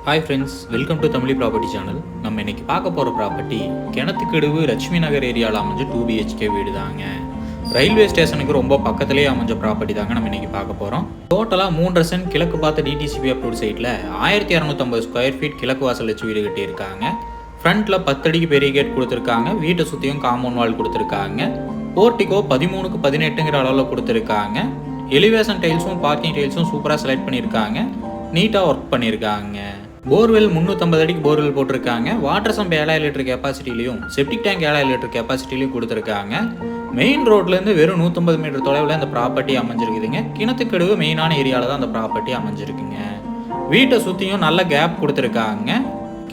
Hi friends, welcome to Tamil property channel. நம்ம இன்னைக்கு பார்க்க போகிற ப்ராப்பர்ட்டி கிணத்துக்கடுவு லட்சுமி நகர் ஏரியாவில் அமைஞ்ச 2 BHK வீடு தாங்க. ரயில்வே ஸ்டேஷனுக்கு ரொம்ப பக்கத்துலேயே அமைஞ்ச ப்ராப்பர்ட்டி தாங்க நம்ம இன்னைக்கு பார்க்க போகிறோம். டோட்டலாக 3 சென்ட் கிழக்கு பார்த்த DTCP அப்ரூவ்ட் சைட்டில் 1250 ஸ்கொயர் ஃபீட் கிழக்கு வாசல் வச்சு வீடு கட்டியிருக்காங்க. ஃப்ரண்ட்டில் 10 அடிக்கு பெரிய கேட் கொடுத்துருக்காங்க. வீட்டை சுற்றியும் காம்பவுண்ட் வால் கொடுத்துருக்காங்க. போர்ட்டிகோ 13க்கு 18ங்கிற அளவில் கொடுத்துருக்காங்க. எலிவேஷன் டைல்ஸும் பார்க்கிங் டைல்ஸும் சூப்பராக செலக்ட் பண்ணியிருக்காங்க. நீட்டாக ஒர்க் பண்ணியிருக்காங்க. போர்வெல் 350 அடிக்கு போர்வெல் போட்டிருக்காங்க. வாட்டர் சம்ப் 7000 லிட்டர் கெப்பாசிட்டிலையும் செப்டிக் டேங்க் 7000 லிட்டர் கெப்பாசிட்டிலையும் கொடுத்துருக்காங்க. மெயின் ரோட்லேருந்து வெறும் 150 மீட்டர் தொலைவில் இந்த ப்ராப்பர்ட்டி அமைஞ்சிருக்குதுங்க. கிணத்துக்கடுவு மெயினான ஏரியாவில் தான் அந்த ப்ராப்பர்ட்டி அமைஞ்சிருக்குங்க. வீட்டை சுற்றியும் நல்ல கேப் கொடுத்துருக்காங்க.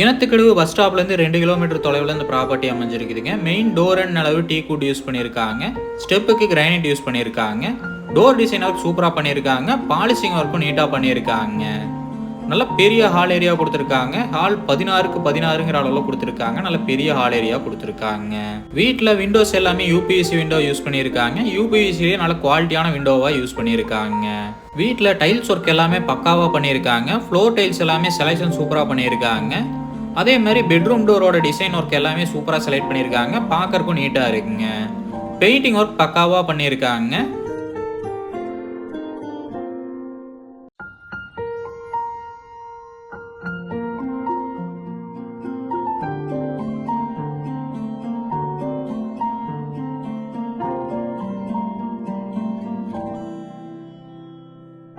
கிணத்துக்கடுவு பஸ் ஸ்டாப்லேருந்து 2 கிலோமீட்டர் தொலைவில் இந்த ப்ராப்பர்ட்டி அமைஞ்சிருக்குதுங்க. மெயின் டோர் அண்ட் அளவு டீ குட் யூஸ் பண்ணியிருக்காங்க. ஸ்டெப்புக்கு கிரானைட் யூஸ் பண்ணியிருக்காங்க. டோர் டிசைன் ஒர்க் சூப்பராக பண்ணியிருக்காங்க. பாலிசிங் ஒர்க்கும் நீட்டாக பண்ணியிருக்காங்க. நல்ல பெரிய ஹால் ஏரியா கொடுத்துருக்காங்க. ஹால் 16க்கு 16ங்கிற அளவில் கொடுத்துருக்காங்க. நல்ல பெரிய ஹால் ஏரியா கொடுத்துருக்காங்க. வீட்டில் விண்டோஸ் எல்லாமே UPVC விண்டோ யூஸ் பண்ணியிருக்காங்க. UPVCலேயே நல்ல குவாலிட்டியான விண்டோவாக யூஸ் பண்ணியிருக்காங்க. வீட்டில் டைல்ஸ் ஒர்க் எல்லாமே பக்காவாக பண்ணியிருக்காங்க. ஃப்ளோர் டைல்ஸ் எல்லாமே செலெக்ஷன் சூப்பராக பண்ணியிருக்காங்க. அதே மாதிரி பெட்ரூம் டோரோட டிசைன் ஒர்க் எல்லாமே சூப்பராக செலக்ட் பண்ணியிருக்காங்க. பார்க்கறக்கும் நீட்டாக இருக்குங்க. பெயிண்டிங் ஒர்க் பக்காவாக பண்ணியிருக்காங்க.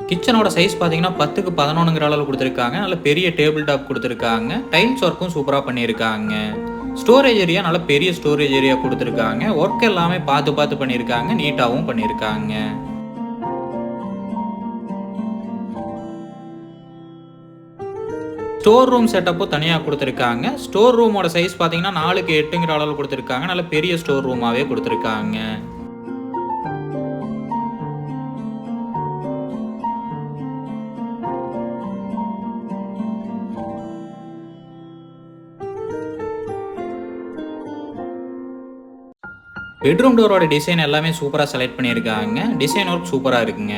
கிச்சனோட சைஸ் பார்த்தீங்கன்னா 10க்கு 11ங்கிற அளவில் கொடுத்துருக்காங்க. நல்ல பெரிய டேபிள் டாப் கொடுத்துருக்காங்க. டைல்ஸ் ஒர்க்கும் சூப்பராக பண்ணியிருக்காங்க. ஸ்டோரேஜ் ஏரியா நல்ல பெரிய ஸ்டோரேஜ் ஏரியா கொடுத்துருக்காங்க. ஒர்க் எல்லாமே பார்த்து பண்ணியிருக்காங்க. நீட்டாகவும் பண்ணியிருக்காங்க. ஸ்டோர் ரூம் செட்டப்பும் தனியாக கொடுத்துருக்காங்க. ஸ்டோர் ரூமோட சைஸ் பார்த்தீங்கன்னா 4க்கு 8ங்கிற அளவில் கொடுத்துருக்காங்க. நல்ல பெரிய ஸ்டோர் ரூமாகவே கொடுத்துருக்காங்க. பெட்ரூம் டோரோட டிசைன் எல்லாமே சூப்பராக செலக்ட் பண்ணியிருக்காங்க. டிசைன் ஒர்க் சூப்பராக இருக்குங்க.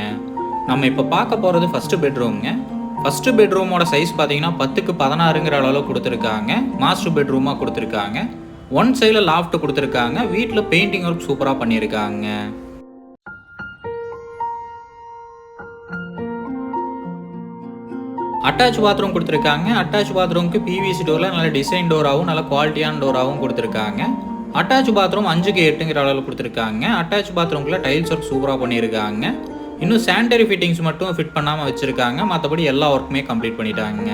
நம்ம இப்போ பார்க்க போகிறது ஃபஸ்ட்டு பெட்ரூம்ங்க. ஃபஸ்ட்டு பெட்ரூமோட சைஸ் பார்த்தீங்கன்னா 10க்கு 16ங்கிற அளவில் கொடுத்துருக்காங்க. மாஸ்டர் பெட்ரூமாக கொடுத்துருக்காங்க. ஒன் சைடில் லாஃப்ட் கொடுத்துருக்காங்க. வீட்டில் பெயிண்டிங் ஒர்க் சூப்பராக பண்ணியிருக்காங்க. அட்டாச் பாத்ரூம் கொடுத்துருக்காங்க. அட்டாச் பாத்ரூமுக்கு PVC டோரில் நல்ல டிசைன் டோராகவும் நல்ல குவாலிட்டியான டோராகவும் கொடுத்துருக்காங்க. அட்டாச் பாத்ரூம் 5க்கு 8ங்கிற அளவில் கொடுத்துருக்காங்க. அட்டாச் பாத்ரூம்குள்ள டைல்ஸ் ஒர்க் சூப்பராக பண்ணியிருக்காங்க. இன்னும் சானிடரி ஃபிட்டிங்ஸ் மட்டும் ஃபிட் பண்ணாமல் வச்சுருக்காங்க. மற்றபடி எல்லா ஒர்க்குமே கம்ப்ளீட் பண்ணிட்டாங்க.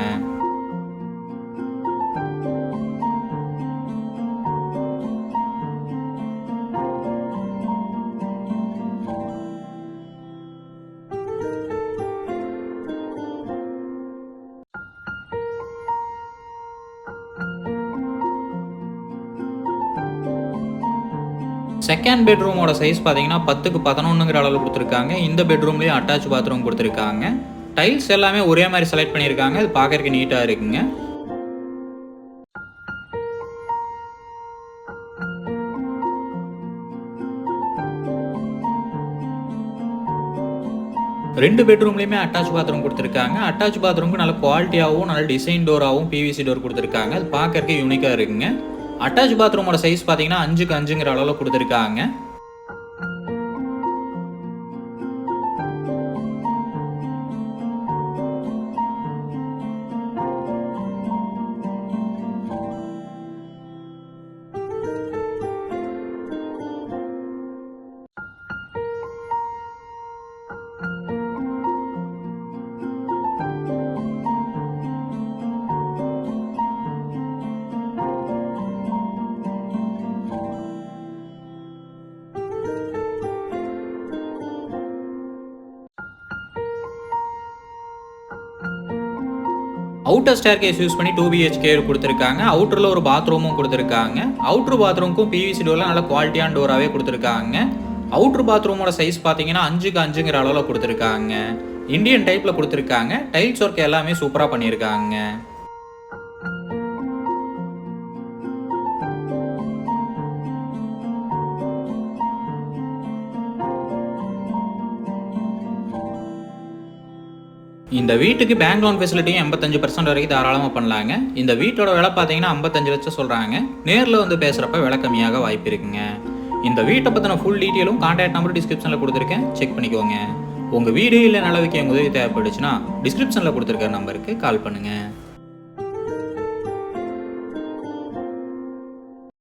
செகண்ட் பெட்ரூமோட சைஸ் பார்த்தீங்கன்னா 10க்கு 11ங்கிற அளவில் கொடுத்துருக்காங்க. இந்த பெட்ரூம்லேயும் அட்டாச் பாத்ரூம் கொடுத்துருக்காங்க. டைல்ஸ் எல்லாமே ஒரே மாதிரி செலக்ட் பண்ணியிருக்காங்க. இது பார்க்கறதுக்கு நீட்டாக இருக்குங்க. ரெண்டு பெட்ரூம்லேயுமே அட்டாச் பாத்ரூம் கொடுத்துருக்காங்க. அட்டாச் பாத்ரூமுக்கு நல்ல குவாலிட்டியாகவும் நல்ல டிசைன் டோராகவும் PVC டோர் கொடுத்துருக்காங்க. அது பார்க்கறதுக்கு யூனிக்காக இருக்குங்க. அட்டாச் பாத்ரூமோட சைஸ் பார்த்தீங்கன்னா 5க்கு 5ங்கிற அளவில் கொடுத்துருக்காங்க. அவுட்டர் ஸ்டேர் கேஸ் யூஸ் பண்ணி 2 BHK கொடுத்துருக்காங்க. அவுட்டரில் ஒரு பாத்ரூமும் கொடுத்துருக்காங்க. அவுட்ரு பாத்ரூமுக்கும் PVC டோரில் நல்ல குவாலிட்டியான டோராகவே கொடுத்துருக்காங்க. அவுட்ரு பாத்ரூமோட சைஸ் பார்த்தீங்கன்னா 5க்கு 5ங்கிற அளவில் கொடுத்துருக்காங்க. இந்தியன் டைப்பில் கொடுத்துருக்காங்க. டைல்ஸ் ஒர்க் எல்லாமே சூப்பராக பண்ணியிருக்காங்க. இந்த வீட்டுக்கு பேங்க் லோன் ஃபெசிலிட்டியும் 85% வரைக்கும் தாராளமாக பண்ணலாங்க. இந்த வீட்டோட விலை பார்த்தீங்கன்னா 55 லட்சம் சொல்கிறாங்க. நேரில் வந்து பேசுகிறப்ப விலை கம்மியாக வாய்ப்பு இருக்குங்க. இந்த வீட்டை பற்றின ஃபுல் டீட்டெயிலும் கான்டாக்ட் நம்பர் டிஸ்கிரிப்ஷனில் கொடுத்துருக்கேன், செக் பண்ணிக்கோங்க. உங்கள் வீடு இல்லை நில விற்க உதவி தேவைப்படுச்சுன்னா டிஸ்கிரிப்ஷனில் கொடுத்துருக்க நம்பருக்கு கால் பண்ணுங்கள்.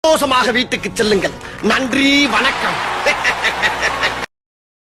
சந்தோஷமாக வீட்டுக்கு செல்லுங்கள். நன்றி, வணக்கம்.